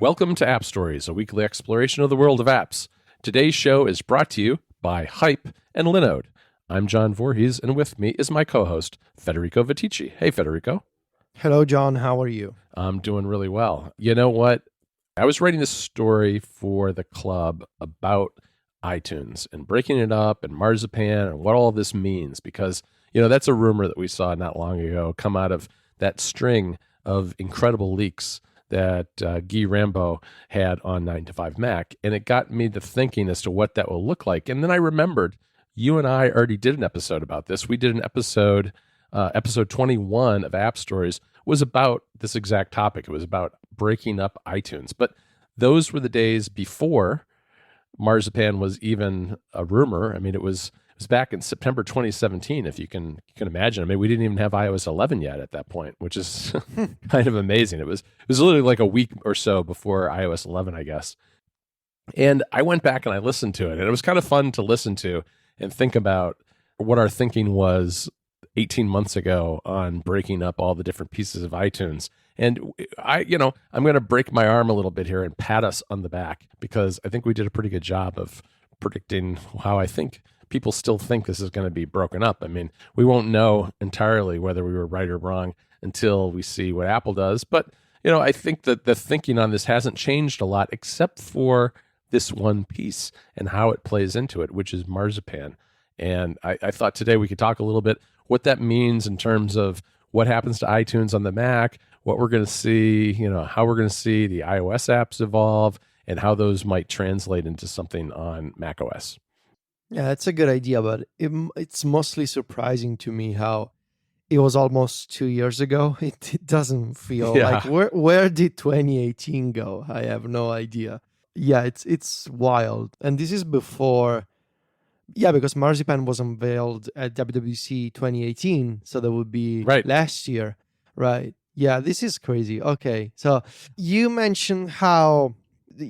Welcome to App Stories, a weekly exploration of the world of apps. Today's show is brought to you by Hype and Linode. I'm John Voorhees, and with me is my co-host, Federico Viticci. Hey, Federico. Hello, John. How are you? I'm doing really well. You know what? I was writing this story for the club about iTunes and breaking it up and Marzipan and what all this means because, that's a rumor that we saw not long ago come out of that string of incredible leaks that Guy Rambo had on 9 to 5 Mac. And it got me to thinking as to what that will look like. And then I remembered you and I already did an episode about this. We did an episode 21 of App Stories was about this exact topic. It was about breaking up iTunes. But those were the days before Marzipan was even a rumor. I mean, it was back in September 2017, if you can imagine. I mean, we didn't even have iOS 11 yet at that point, which is kind of amazing. It was literally like a week or so before iOS 11, I guess. And I went back and I listened to it, and it was kind of fun to listen to and think about what our thinking was 18 months ago on breaking up all the different pieces of iTunes. And I'm going to break my arm a little bit here and pat us on the back because I think we did a pretty good job of predicting how I think people still think this is going to be broken up. I mean, we won't know entirely whether we were right or wrong until we see what Apple does. But, I think that the thinking on this hasn't changed a lot except for this one piece and how it plays into it, which is Marzipan. And I thought today we could talk a little bit what that means in terms of what happens to iTunes on the Mac, what we're going to see, how we're going to see the iOS apps evolve, and how those might translate into something on macOS. Yeah, that's a good idea, but it's mostly surprising to me how it was almost 2 years ago. It doesn't feel like where did 2018 go? I have no idea. Yeah, it's wild, and this is before. Yeah, because Marzipan was unveiled at WWDC 2018, so that would be last year, right? Yeah, this is crazy. Okay, so you mentioned how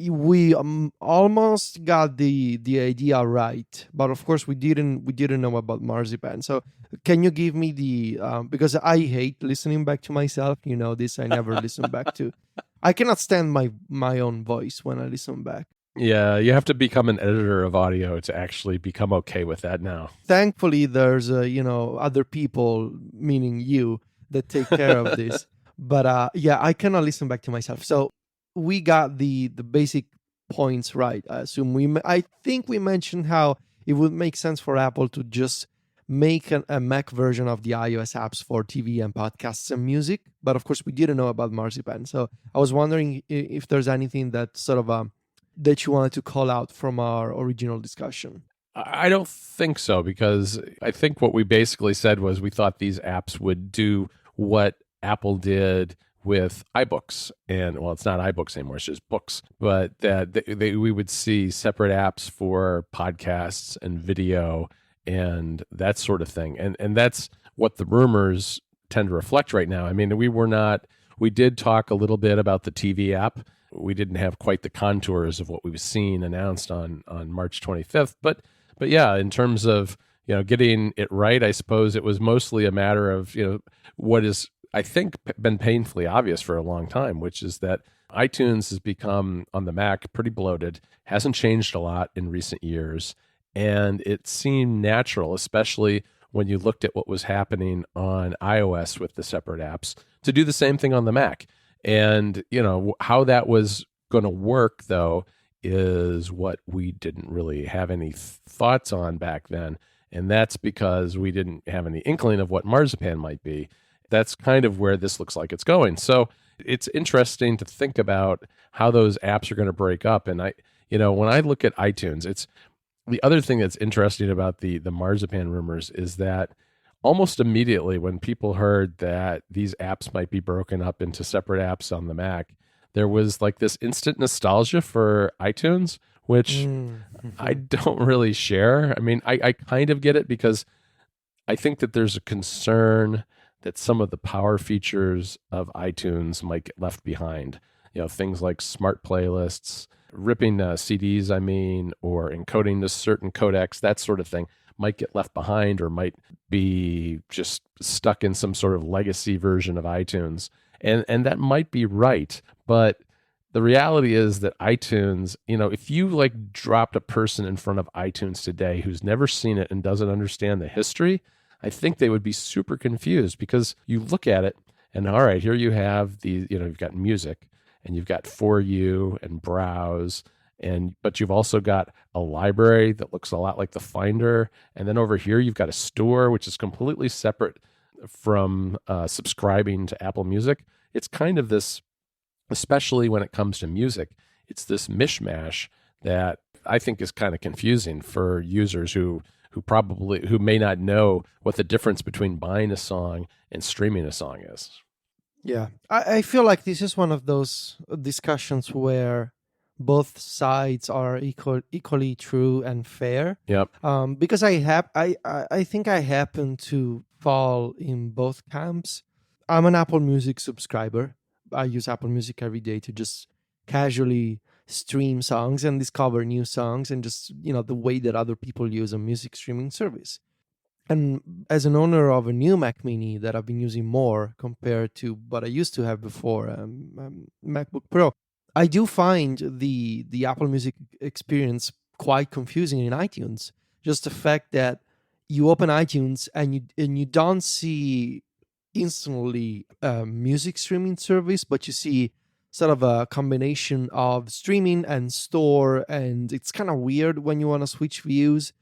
we almost got the idea right, but of course we didn't know about Marzipan. So can you give me the because I hate listening back to myself. You know this. I never listen back to. I cannot stand my own voice when I listen back. Yeah, you have to become an editor of audio to actually become okay with that now. Thankfully, there's other people, meaning you, that take care of this. But I cannot listen back to myself. So we got the basic points right. I think we mentioned how it would make sense for Apple to just make a Mac version of the iOS apps for TV and podcasts and music. But of course, we didn't know about Marzipan. So I was wondering if there's anything that sort of that you wanted to call out from our original discussion. I don't think so, because I think what we basically said was we thought these apps would do what Apple did with iBooks. And, well, it's not iBooks anymore, it's just books. But that we would see separate apps for podcasts and video and that sort of thing. And that's what the rumors tend to reflect right now. I mean, we did talk a little bit about the TV app. We didn't have quite the contours of what we've seen announced on March 25th. But yeah, in terms of, getting it right, I suppose it was mostly a matter of, what is, I think, been painfully obvious for a long time, which is that iTunes has become, on the Mac, pretty bloated, hasn't changed a lot in recent years. And it seemed natural, especially when you looked at what was happening on iOS with the separate apps, to do the same thing on the Mac. And, how that was going to work, though, is what we didn't really have any thoughts on back then. And that's because we didn't have any inkling of what Marzipan might be. That's kind of where this looks like it's going. So it's interesting to think about how those apps are going to break up. And when I look at iTunes, it's the other thing that's interesting about the Marzipan rumors is that almost immediately when people heard that these apps might be broken up into separate apps on the Mac, there was like this instant nostalgia for iTunes, which I don't really share. I mean, I kind of get it because I think that there's a concern that some of the power features of iTunes might get left behind. Things like smart playlists, ripping CDs, or encoding to certain codecs, that sort of thing might get left behind or might be just stuck in some sort of legacy version of iTunes. And that might be right, but the reality is that iTunes, if you like dropped a person in front of iTunes today who's never seen it and doesn't understand the history, I think they would be super confused, because you look at it and all right, here you have you've got music and you've got For You and Browse, but you've also got a library that looks a lot like the Finder. And then over here, you've got a store, which is completely separate from subscribing to Apple Music. It's kind of this, especially when it comes to music, it's this mishmash that I think is kind of confusing for users who may not know what the difference between buying a song and streaming a song is. Yeah, I feel like this is one of those discussions where both sides are equally true and fair. Yep. Because I think I happen to fall in both camps. I'm an Apple Music subscriber. I use Apple Music every day to just casually stream songs and discover new songs, and just, the way that other people use a music streaming service. And as an owner of a new Mac Mini that I've been using more compared to what I used to have before, MacBook Pro, I do find the Apple Music experience quite confusing in iTunes. Just the fact that you open iTunes and you don't see instantly a music streaming service, but you see sort of a combination of streaming and store, and it's kind of weird when you want to switch views.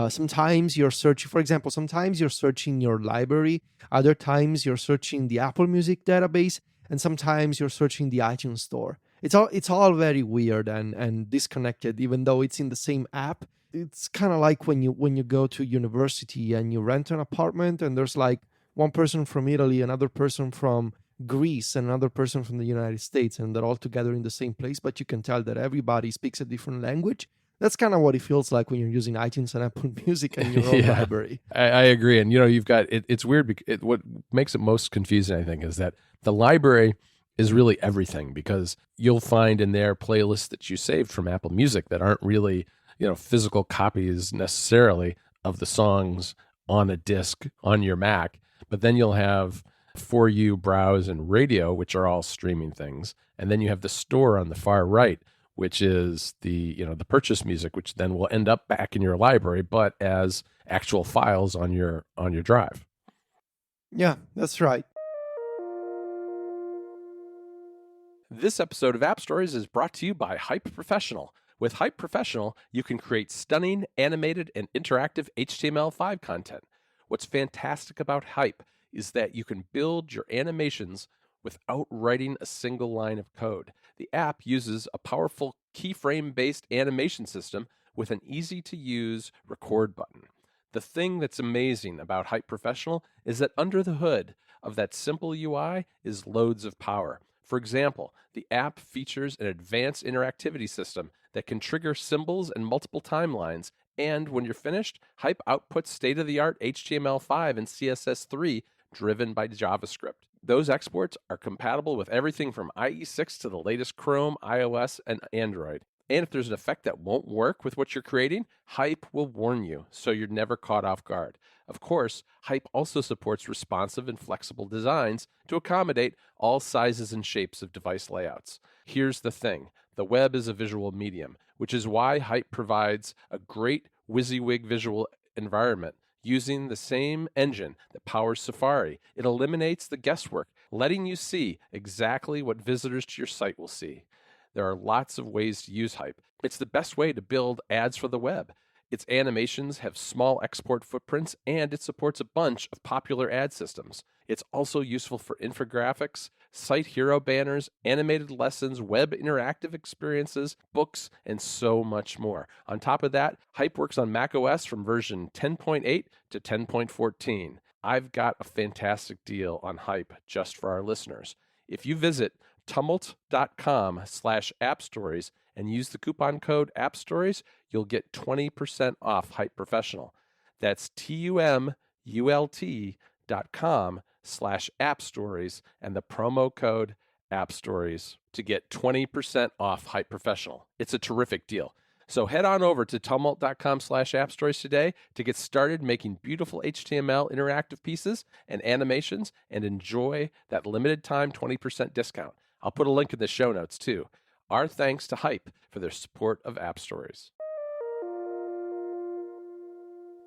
Sometimes you're searching, for example, sometimes you're searching your library, other times you're searching the Apple Music database, and sometimes you're searching the iTunes store. It's all very weird and disconnected, even though it's in the same app. It's kind of like when you go to university and you rent an apartment, and there's like one person from Italy, another person from Greece, and another person from the United States, and they're all together in the same place, but you can tell that everybody speaks a different language. That's kind of what it feels like when you're using iTunes and Apple Music and your own library. I agree. And, you've got, it's weird. Because what makes it most confusing, I think, is that the library is really everything, because you'll find in there playlists that you saved from Apple Music that aren't really, physical copies necessarily of the songs on a disc on your Mac. But then you'll have For You, Browse, and Radio, which are all streaming things. And then you have the store on the far right, which is the purchase music, which then will end up back in your library, but as actual files on your drive. Yeah, that's right. This episode of App Stories is brought to you by Hype Professional. With Hype Professional, you can create stunning, animated, and interactive HTML5 content. What's fantastic about Hype is that you can build your animations without writing a single line of code. The app uses a powerful keyframe-based animation system with an easy-to-use record button. The thing that's amazing about Hype Professional is that under the hood of that simple UI is loads of power. For example, the app features an advanced interactivity system that can trigger symbols and multiple timelines, and when you're finished, Hype outputs state-of-the-art HTML5 and CSS3 driven by JavaScript. Those exports are compatible with everything from IE6 to the latest Chrome, iOS, and Android. And if there's an effect that won't work with what you're creating, Hype will warn you, so you're never caught off guard. Of course, Hype also supports responsive and flexible designs to accommodate all sizes and shapes of device layouts. Here's the thing. The web is a visual medium, which is why Hype provides a great WYSIWYG visual environment. Using the same engine that powers Safari, it eliminates the guesswork, letting you see exactly what visitors to your site will see. There are lots of ways to use Hype. It's the best way to build ads for the web. Its animations have small export footprints, and it supports a bunch of popular ad systems. It's also useful for infographics, site hero banners, animated lessons, web interactive experiences, books, and so much more. On top of that, Hype works on macOS from version 10.8 to 10.14. I've got a fantastic deal on Hype just for our listeners. If you visit tumult.com/appstories and use the coupon code appstories, you'll get 20% off Hype Professional. That's TUMULT.com/appstories and the promo code appstories to get 20% off Hype Professional. It's a terrific deal. So head on over to tumult.com/appstories today to get started making beautiful HTML interactive pieces and animations and enjoy that limited time 20% discount. I'll put a link in the show notes too. Our thanks to Hype for their support of App Stories.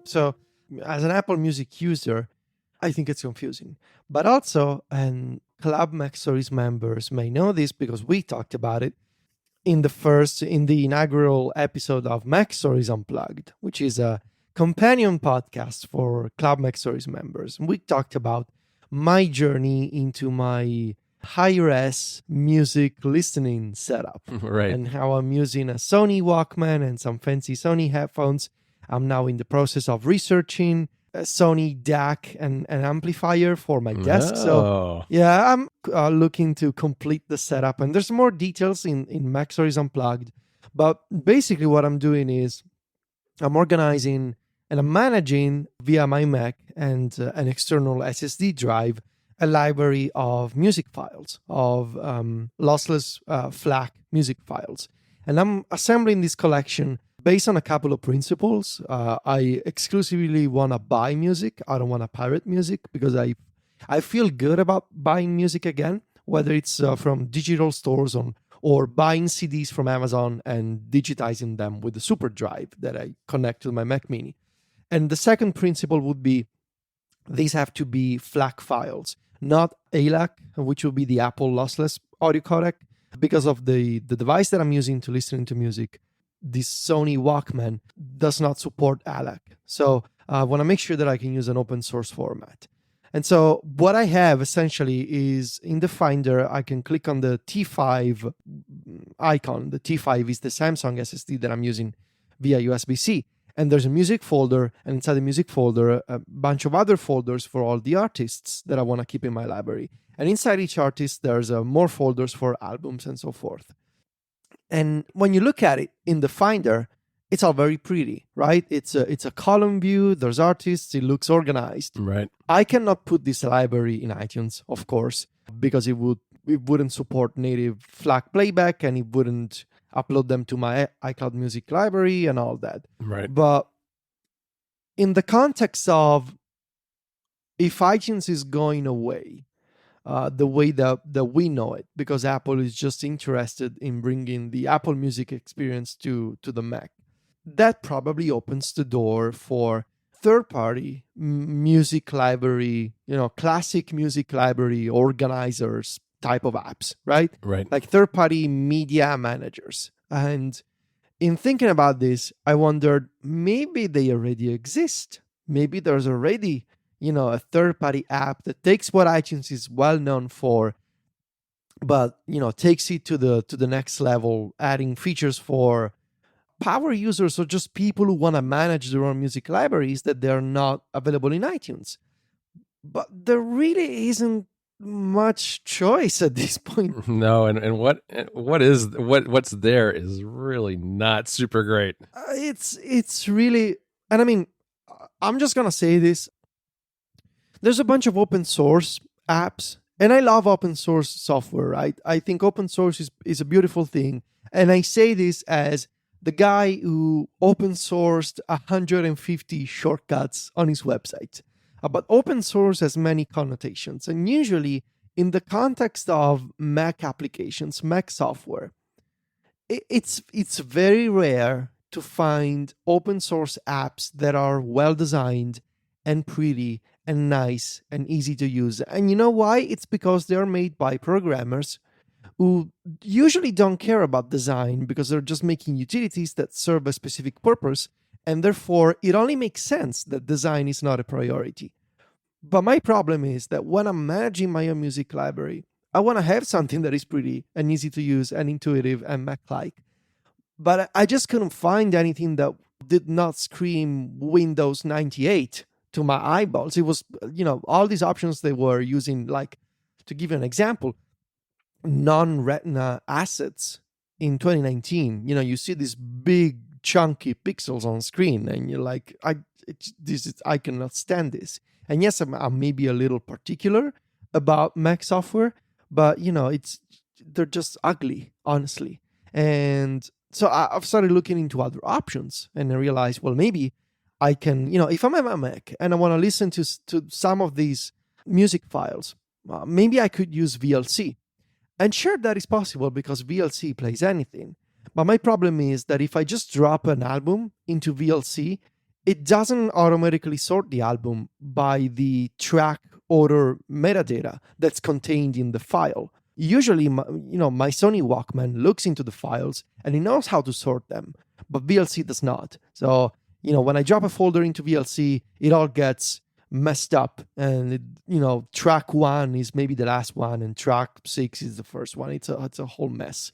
So, as an Apple Music user, I think it's confusing. But also, and Club Mac Stories members may know this because we talked about it in the inaugural episode of Mac Stories Unplugged, which is a companion podcast for Club Mac Stories members. We talked about my journey into my high-res music listening setup, right? And how I'm using a Sony Walkman and some fancy Sony headphones. I'm now in the process of researching a Sony DAC and an amplifier for my desk. So yeah, I'm looking to complete the setup, and there's more details in Mac Stories Unplugged. But basically what I'm doing is I'm organizing and I'm managing via my Mac and an external SSD drive a library of music files, of lossless FLAC music files. And I'm assembling this collection based on a couple of principles. I exclusively want to buy music. I don't want to pirate music because I feel good about buying music again, whether it's from digital stores or buying CDs from Amazon and digitizing them with the super drive that I connect to my Mac Mini. And the second principle would be these have to be FLAC files, not ALAC, which will be the Apple lossless audio codec. Because of the device that I'm using to listen to music, this Sony Walkman does not support ALAC. So I want to make sure that I can use an open source format. And so what I have essentially is in the Finder, I can click on the T5 icon. The T5 is the Samsung SSD that I'm using via USB-C. And there's a music folder, and inside the music folder, a bunch of other folders for all the artists that I want to keep in my library. And inside each artist, there's more folders for albums and so forth. And when you look at it in the Finder, it's all very pretty, right? It's a column view. There's artists. It looks organized. Right. I cannot put this library in iTunes, of course, because it wouldn't support native FLAC playback, and it wouldn't upload them to my iCloud Music library and all that. Right. But in the context of if iTunes is going away, the way that we know it, because Apple is just interested in bringing the Apple Music experience to the Mac, that probably opens the door for third-party music library, classic music library organizers type of apps, right? Right. Like third-party media managers. And in thinking about this, I wondered, maybe they already exist. Maybe there's already, a third-party app that takes what iTunes is well known for, but, takes it to the next level, adding features for power users or just people who want to manage their own music libraries that they're not available in iTunes. But there really isn't much choice at this point. No, and what's there is really not super great. It's really, and I mean, I'm just gonna say this. There's a bunch of open source apps, and I love open source software, right? I think open source is a beautiful thing, and I say this as the guy who open sourced 150 shortcuts on his website. But open source has many connotations, and usually in the context of Mac applications, Mac software, it's very rare to find open source apps that are well designed and pretty and nice and easy to use. And you know why? It's because they're made by programmers who usually don't care about design because they're just making utilities that serve a specific purpose, and therefore it only makes sense that design is not a priority. But my problem is that when I'm managing my own music library, I want to have something that is pretty and easy to use and intuitive and Mac-like. But I just couldn't find anything that did not scream Windows 98 to my eyeballs. It was, all these options they were using, like, to give you an example, non-Retina assets in 2019. You see these big chunky pixels on screen, and you're like, I cannot stand this. And yes, I'm maybe a little particular about Mac software, but they're just ugly, honestly. And so I've started looking into other options, and I realized, well, maybe I can, if I'm at my Mac and I want to listen to some of these music files, maybe I could use VLC. And sure, that is possible because VLC plays anything. But my problem is that if I just drop an album into VLC, it doesn't automatically sort the album by the track order metadata that's contained in the file. Usually, my Sony Walkman looks into the files and it knows how to sort them, but VLC does not. So, when I drop a folder into VLC, it all gets messed up, and track 1 is maybe the last one and track 6 is the first one. It's a whole mess.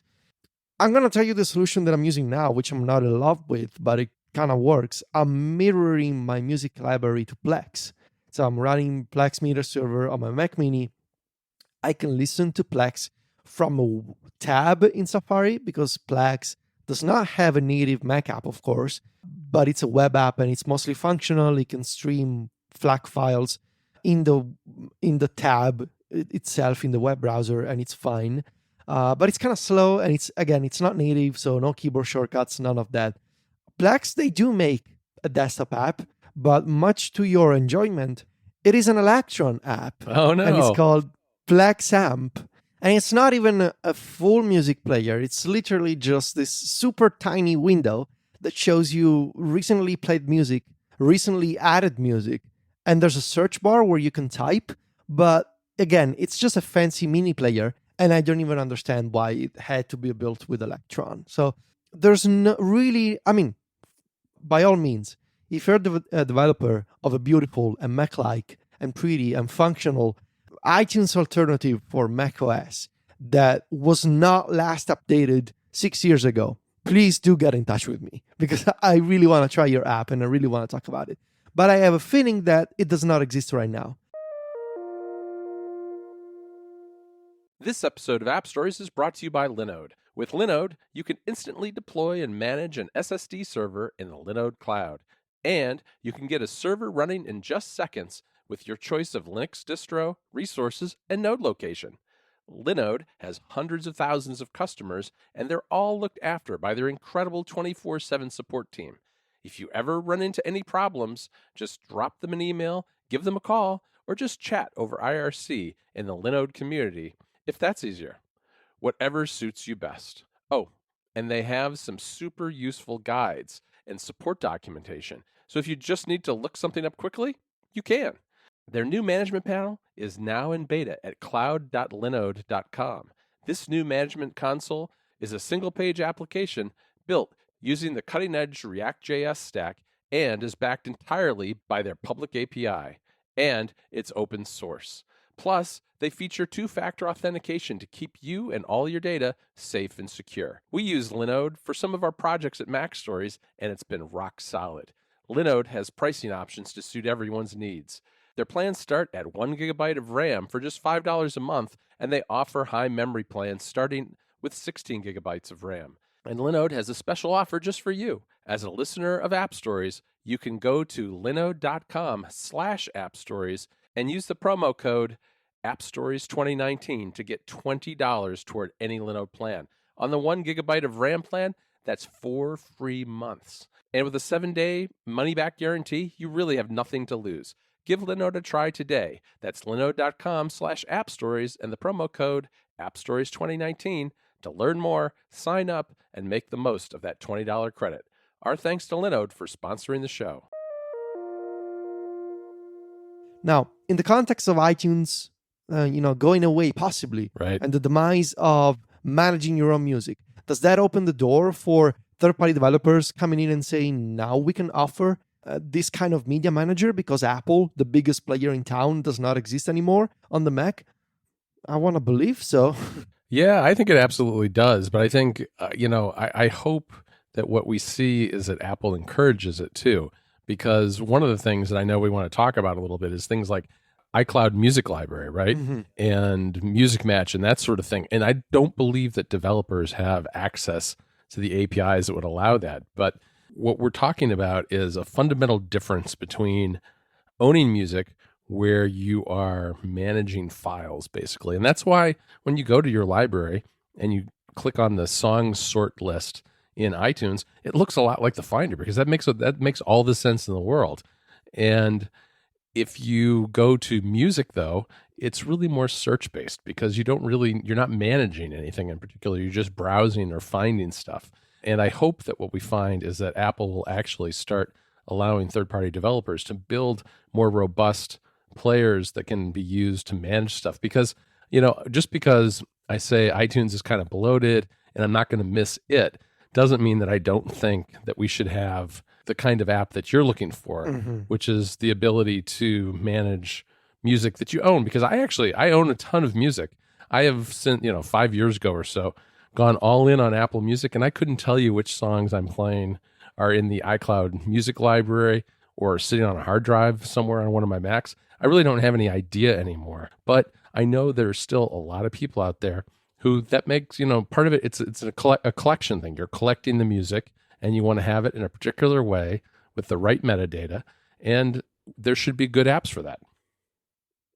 I'm going to tell you the solution that I'm using now, which I'm not in love with, but it kind of works. I'm mirroring my music library to Plex. So I'm running Plex Meter Server on my Mac Mini. I can listen to Plex from a tab in Safari because Plex does not have a native Mac app, of course, but it's a web app and it's mostly functional. It can stream FLAC files in the tab itself in the web browser, and it's fine. But it's kind of slow, and it's not native, so no keyboard shortcuts, none of that. Plex, they do make a desktop app, but much to your enjoyment, it is an Electron app. Oh, no. And it's called Plex Amp. And it's not even a full music player. It's literally just this super tiny window that shows you recently played music, recently added music, and there's a search bar where you can type. But again, it's just a fancy mini player, and I don't even understand why it had to be built with Electron. So there's no really, by all means, if you're a developer of a beautiful and Mac-like and pretty and functional iTunes alternative for macOS that was not last updated 6 years ago, please do get in touch with me because I really want to try your app and I really want to talk about it. But I have a feeling that it does not exist right now. This episode of App Stories is brought to you by Linode. With Linode, you can instantly deploy and manage an SSD server in the Linode cloud. And you can get a server running in just seconds with your choice of Linux distro, resources, and node location. Linode has hundreds of thousands of customers, and they're all looked after by their incredible 24/7 support team. If you ever run into any problems, just drop them an email, give them a call, or just chat over IRC in the Linode community, if that's easier. Whatever suits you best. Oh, and they have some super useful guides and support documentation. So if you just need to look something up quickly, you can. Their new management panel is now in beta at cloud.linode.com. This new management console is a single-page application built using the cutting-edge React.js stack and is backed entirely by their public API, and it's open source. Plus, they feature two-factor authentication to keep you and all your data safe and secure. We use Linode for some of our projects at Mac Stories, and it's been rock solid. Linode has pricing options to suit everyone's needs. Their plans start at 1 gigabyte of RAM for just $5 a month, and they offer high memory plans starting with 16 gigabytes of RAM. And Linode has a special offer just for you. As a listener of App Stories, you can go to linode.com/appstories and use the promo code AppStories2019 to get $20 toward any Linode plan. On the 1 gigabyte of RAM plan, that's 4 free months. And with a 7-day money-back guarantee, you really have nothing to lose. Give Linode a try today. That's linode.com/appstories and the promo code AppStories2019 to learn more, sign up, and make the most of that $20 credit. Our thanks to Linode for sponsoring the show. Now, in the context of iTunes, going away possibly, right, and the demise of managing your own music, does that open the door for third-party developers coming in and saying, now we can offer this kind of media manager because Apple, the biggest player in town, does not exist anymore on the Mac? I want to believe so. Yeah, I think it absolutely does. But I think, I hope that what we see is that Apple encourages it too. Because one of the things that I know we want to talk about a little bit is things like iCloud Music Library, right? Mm-hmm. And Music Match and that sort of thing. And I don't believe that developers have access to the APIs that would allow that. But what we're talking about is a fundamental difference between owning music where you are managing files, basically. And that's why when you go to your library and you click on the song sort list in iTunes, it looks a lot like the Finder because that makes all the sense in the world. And If you go to music, though, it's really more search based because you're not managing anything in particular. You're just browsing or finding stuff. And I hope that what we find is that Apple will actually start allowing third party developers to build more robust players that can be used to manage stuff. Because, just because I say iTunes is kind of bloated and I'm not going to miss it, doesn't mean that I don't think that we should have the kind of app that you're looking for, which is the ability to manage music that you own. Because I own a ton of music. I have since 5 years ago or so gone all in on Apple Music, and I couldn't tell you which songs I'm playing are in the iCloud music library or sitting on a hard drive somewhere on one of my Macs. I really don't have any idea anymore. But I know there's still a lot of people out there who that makes, part of it, it's a collection thing. You're collecting the music and you want to have it in a particular way with the right metadata, and there should be good apps for that.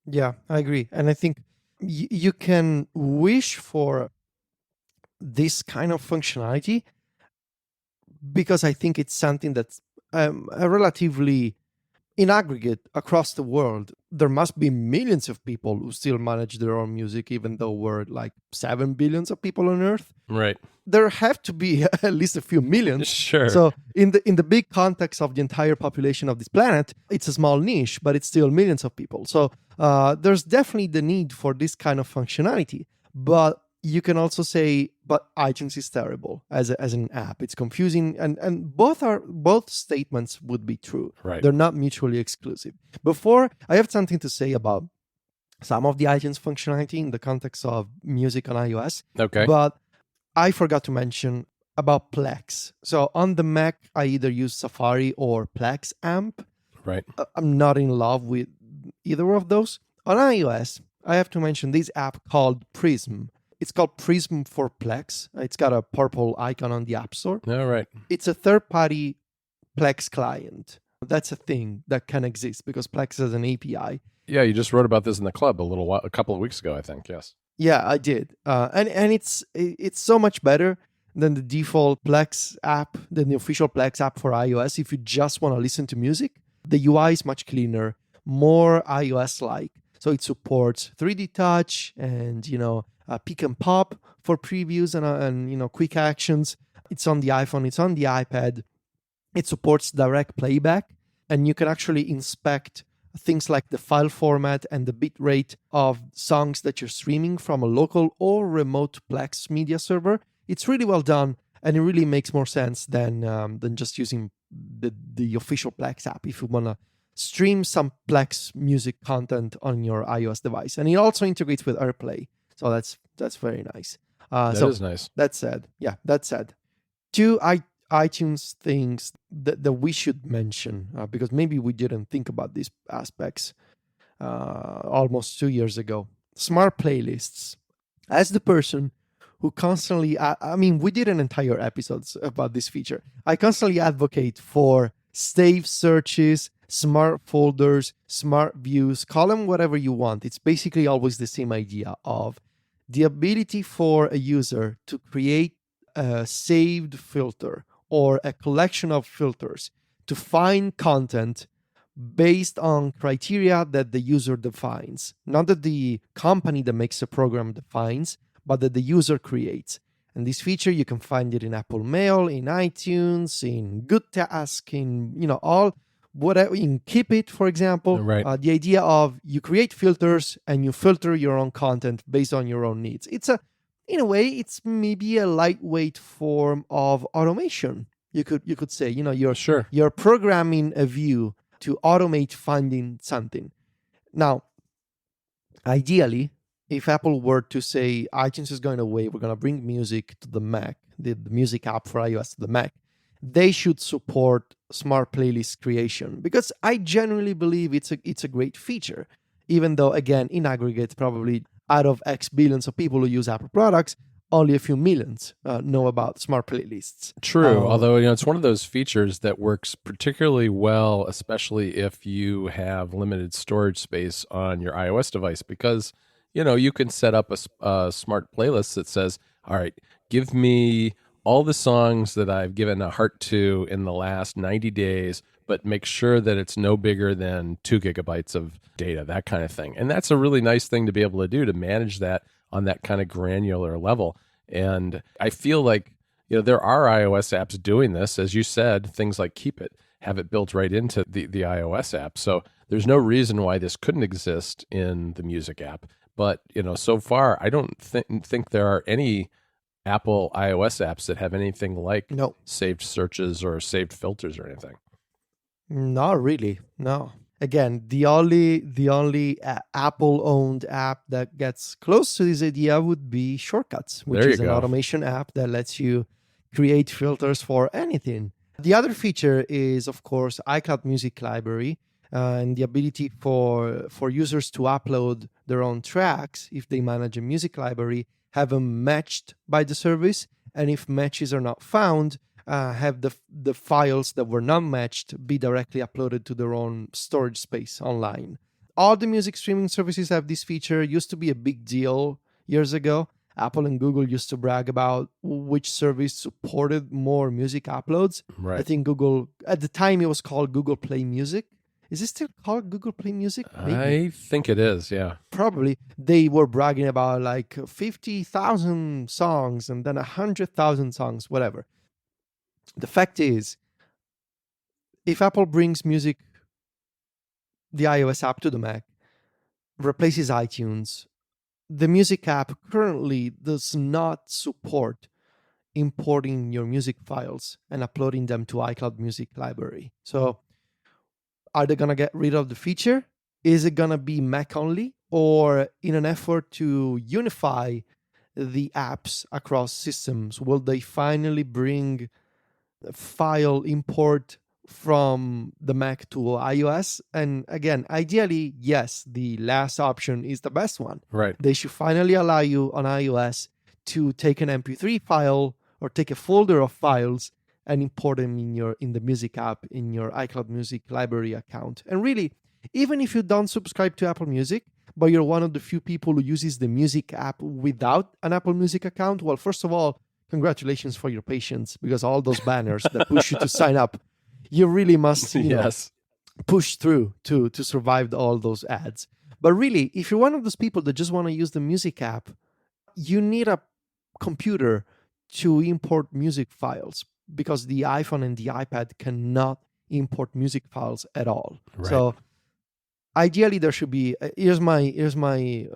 Yeah, I agree. And I think you can wish for this kind of functionality because I think it's something that's a relatively in aggregate across the world. There must be millions of people who still manage their own music, even though we're like 7 billions of people on Earth. Right. There have to be at least a few millions. Sure. So in the big context of the entire population of this planet, it's a small niche, but it's still millions of people. So there's definitely the need for this kind of functionality. But you can also say, but iTunes is terrible as an app. It's confusing, and both statements would be true. Right. They're not mutually exclusive. Before, I have something to say about some of the iTunes functionality in the context of music on iOS. Okay. But I forgot to mention about Plex. So on the Mac, I either use Safari or Plex Amp. Right. I'm not in love with either of those. On iOS, I have to mention this app called Prism. It's called Prism for Plex. It's got a purple icon on the App Store. All right. It's a third-party Plex client. That's a thing that can exist because Plex has an API. Yeah, you just wrote about this in the club a couple of weeks ago, I think. Yes. Yeah, I did. And it's so much better than the default Plex app, than the official Plex app for iOS. If you just want to listen to music, the UI is much cleaner, more iOS-like. So it supports 3D touch and pick and pop for previews and quick actions. It's on the iPhone, it's on the iPad. It supports direct playback, and you can actually inspect things like the file format and the bit rate of songs that you're streaming from a local or remote Plex media server. It's really well done, and it really makes more sense than just using the official Plex app if you want to stream some Plex music content on your iOS device. And it also integrates with AirPlay. So that's very nice. That is nice. That said, two iTunes things that we should mention because maybe we didn't think about these aspects almost 2 years ago. Smart playlists. As the person who constantly, we did an entire episode about this feature. I constantly advocate for save searches, smart folders, smart views, call them whatever you want. It's basically always the same idea of the ability for a user to create a saved filter or a collection of filters to find content based on criteria that the user defines, not that the company that makes the program defines, but that the user creates. And this feature, you can find it in Apple Mail, in iTunes, in Good Task, in whatever, in Keep It, for example. Right. The idea of you create filters and you filter your own content based on your own needs. In a way, it's maybe a lightweight form of automation. You could say, you're programming a view to automate finding something. Now, ideally, if Apple were to say iTunes is going away, we're going to bring music to the Mac, the music app for iOS to the Mac, they should support smart playlist creation because I genuinely believe it's a great feature, even though, again, in aggregate, probably out of X billions of people who use Apple products, only a few millions know about smart playlists. True, although it's one of those features that works particularly well, especially if you have limited storage space on your iOS device, because you can set up a smart playlist that says, all right, give me all the songs that I've given a heart to in the last 90 days, but make sure that it's no bigger than 2 gigabytes of data, that kind of thing. And that's a really nice thing to be able to do, to manage that on that kind of granular level. And I feel like, there are iOS apps doing this. As you said, things like Keep It have it built right into the iOS app. So there's no reason why this couldn't exist in the music app. But, so far, I don't think there are any Apple iOS apps that have anything like saved searches or saved filters or anything. Not really, no. Again, the only Apple-owned app that gets close to this idea would be Shortcuts, which is an automation app that lets you create filters for anything. The other feature is, of course, iCloud Music Library, and the ability for users to upload their own tracks if they manage a music library, have them matched by the service, and if matches are not found, have the files that were not matched be directly uploaded to their own storage space online. All the music streaming services have this feature. It used to be a big deal years ago. Apple and Google used to brag about which service supported more music uploads. Right. I think Google, at the time, it was called Google Play Music. Is it still called Google Play Music? Maybe. I think it is, yeah. Probably. They were bragging about like 50,000 songs and then 100,000 songs, whatever. The fact is, if Apple brings music, the iOS app to the Mac, replaces iTunes, the music app currently does not support importing your music files and uploading them to iCloud Music Library. So are they going to get rid of the feature? Is it going to be Mac only? Or in an effort to unify the apps across systems, will they finally bring file import from the Mac to iOS? And again, ideally, yes, the last option is the best one. Right. They should finally allow you on iOS to take an MP3 file or take a folder of files and import them in the music app in your iCloud Music Library account. And really, even if you don't subscribe to Apple Music, but you're one of the few people who uses the music app without an Apple Music account, well, first of all, congratulations for your patience, because all those banners that push you to sign up, you really must push through to survive all those ads. But really, if you're one of those people that just want to use the music app, you need a computer to import music files, because the iPhone and the iPad cannot import music files at all. Right. So ideally, there should be, here's my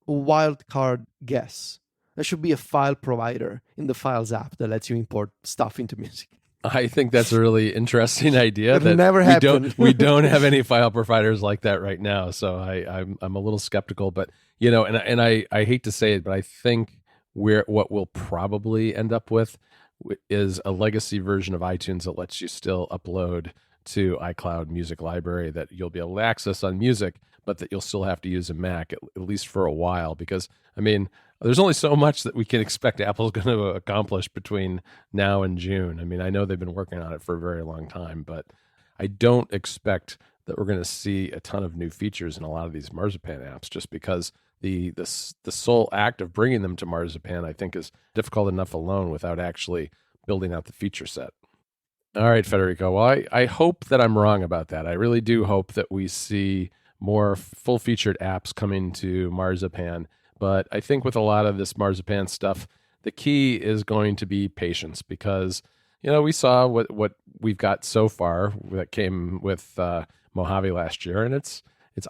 wild card guess. There should be a file provider in the Files app that lets you import stuff into music. I think that's a really interesting idea. It'll never happen. We don't have any file providers like that right now, so I'm a little skeptical. But and I hate to say it, but I think what we'll probably end up with is a legacy version of iTunes that lets you still upload to iCloud Music Library that you'll be able to access on music, but that you'll still have to use a Mac, at least for a while. Because, there's only so much that we can expect Apple's going to accomplish between now and June. I know they've been working on it for a very long time, but I don't expect that we're going to see a ton of new features in a lot of these Marzipan apps, just because the sole act of bringing them to Marzipan, I think, is difficult enough alone without actually building out the feature set. All right, Federico. Well, I hope that I'm wrong about that. I really do hope that we see more full-featured apps coming to Marzipan. But I think with a lot of this Marzipan stuff, the key is going to be patience, because, we saw what we've got so far that came with Mojave last year, and it's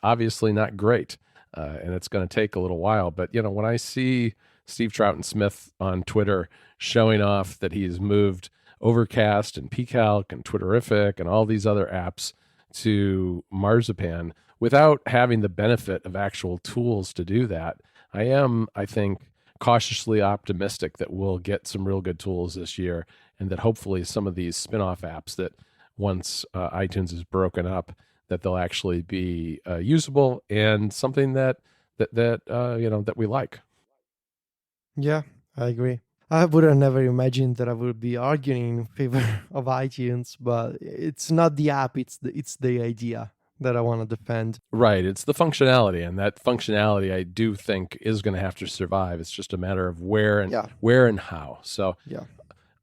obviously not great. And it's going to take a little while. But, when I see Steve Troughton-Smith on Twitter showing off that he's moved Overcast and pCalc and Twitterific and all these other apps to Marzipan without having the benefit of actual tools to do that, I think, cautiously optimistic that we'll get some real good tools this year, and that hopefully some of these spin-off apps that once iTunes is broken up, that they'll actually be usable and something that we like. Yeah, I agree. I would have never imagined that I would be arguing in favor of iTunes, but it's not the app; it's the idea that I want to defend. Right, it's the functionality, and that functionality I do think is going to have to survive. It's just a matter of where and how. So yeah.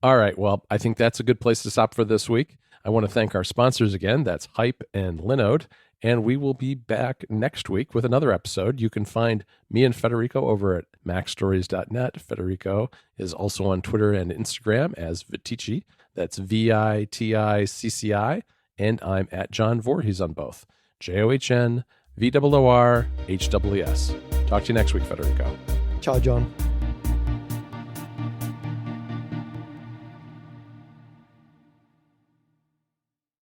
All right. Well, I think that's a good place to stop for this week. I want to thank our sponsors again. That's Hype and Linode. And we will be back next week with another episode. You can find me and Federico over at macstories.net. Federico is also on Twitter and Instagram as Viticci. That's VITICCI. And I'm at John Voorhees on both. JOHN VOORHWS. Talk to you next week, Federico. Ciao, John.